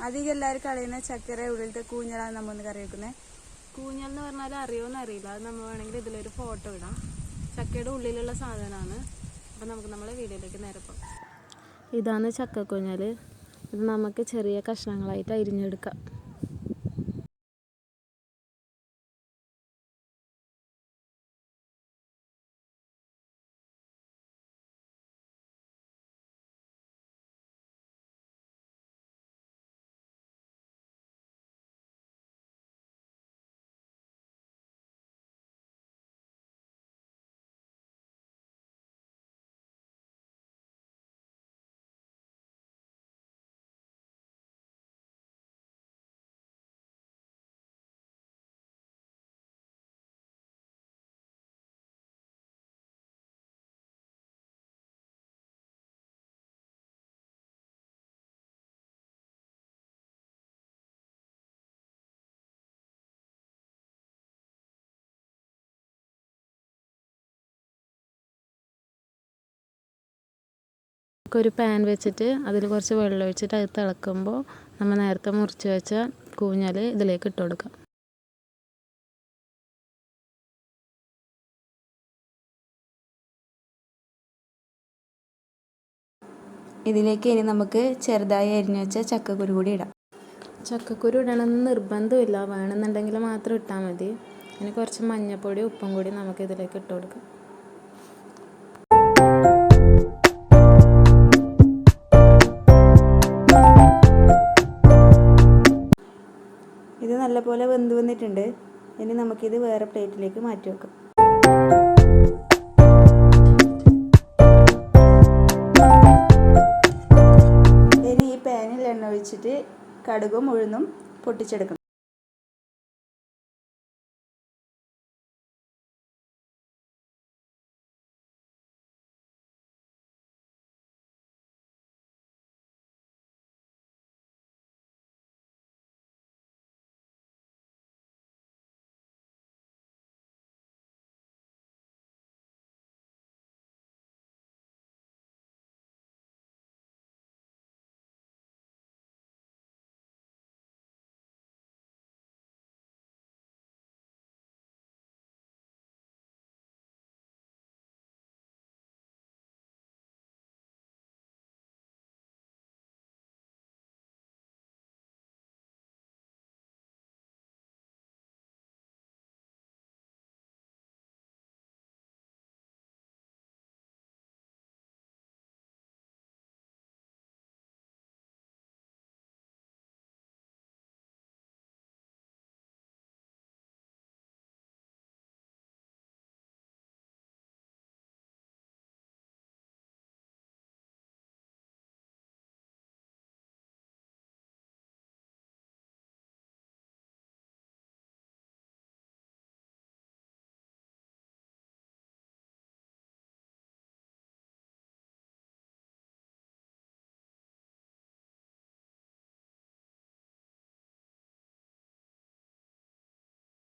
അധികം എല്ലാവരും കളയുന്ന ചക്കര ഉള്ളിലത്തെ കൂഞ്ഞലാണ് നമ്മൊന്ന് കറി വെക്കുന്നത്. കൂഞ്ഞൽ എന്ന് പറഞ്ഞാൽ അറിയോന്ന് അറിയില്ല. അത് നമ്മൾ വേണമെങ്കിൽ ഇതിലൊരു ഫോട്ടോ ഇടാം. ചക്കയുടെ ഉള്ളിലുള്ള സാധനമാണ്. അപ്പം നമുക്ക് നമ്മളെ വീഡിയോയിലേക്ക് നേരെ പോകാം. ഇതാണ് ചക്കക്കൂഞ്ഞൽ. ഇത് നമുക്ക് ചെറിയ കഷ്ണങ്ങളായിട്ട് അരിഞ്ഞെടുക്കാം. ഒരു പാൻ വെച്ചിട്ട് അതിൽ കുറച്ച് വെള്ളം ഒഴിച്ചിട്ട് അത് തിളക്കുമ്പോൾ നമ്മൾ നേരത്തെ മുറിച്ച് വെച്ച കൂഞ്ഞൽ ഇതിലേക്ക് ഇട്ട് കൊടുക്കാം. ഇതിലേക്ക് ഇനി നമുക്ക് ചെറുതായി അരിഞ്ഞു വെച്ച ചക്കക്കുരു കൂടി ഇടാം. ചക്കക്കുരു ഇടണമെന്ന് നിർബന്ധമില്ല, വേണമെന്നുണ്ടെങ്കിൽ മാത്രം ഇട്ടാൽ മതി. ഇനി കുറച്ച് മഞ്ഞൾപ്പൊടി ഉപ്പും കൂടി നമുക്ക് ഇതിലേക്ക് ഇട്ട് കൊടുക്കാം. ഇത് നല്ലപോലെ വെന്ത് വന്നിട്ടുണ്ട്. ഇനി നമുക്കിത് വേറെ പ്ലേറ്റിലേക്ക് മാറ്റി വെക്കാം. ഇനി ഈ പാനിൽ എണ്ണ ഒഴിച്ചിട്ട് കടുകും ഉഴുന്നും പൊട്ടിച്ചെടുക്കണം.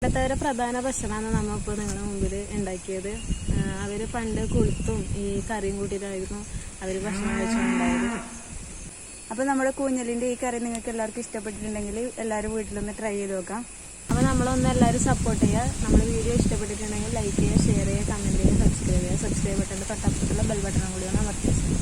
ഇവിടുത്തെ പ്രധാന ഭക്ഷണമാണ് നമ്മളിപ്പോൾ നിങ്ങളുടെ മുമ്പിൽ ഉണ്ടാക്കിയത്. അവർ പണ്ട് കൊളുത്തും ഈ കറിയും കൂട്ടിയിട്ടായിരുന്നു അവർ ഭക്ഷണം കഴിച്ചുകൊണ്ടായത്. അപ്പോൾ നമ്മുടെ കൂഞ്ഞലിൻ്റെ ഈ കറി നിങ്ങൾക്ക് എല്ലാവർക്കും ഇഷ്ടപ്പെട്ടിട്ടുണ്ടെങ്കിൽ എല്ലാവരും വീട്ടിലൊന്ന് ട്രൈ ചെയ്ത് നോക്കാം. അപ്പോൾ നമ്മളൊന്ന് എല്ലാവരും സപ്പോർട്ട് ചെയ്യുക. നമ്മുടെ വീഡിയോ ഇഷ്ടപ്പെട്ടിട്ടുണ്ടെങ്കിൽ ലൈക്ക് ചെയ്യുക, ഷെയർ ചെയ്യുക, കമൻറ്റ് ചെയ്യുക, സബ്സ്ക്രൈബ് ചെയ്യുക. സബ്സ്ക്രൈബ് ബട്ടൻ്റെ തൊട്ടപ്പുറത്തുള്ള ബെൽ ബട്ടണും കൂടി ഒന്ന് അമർത്തി.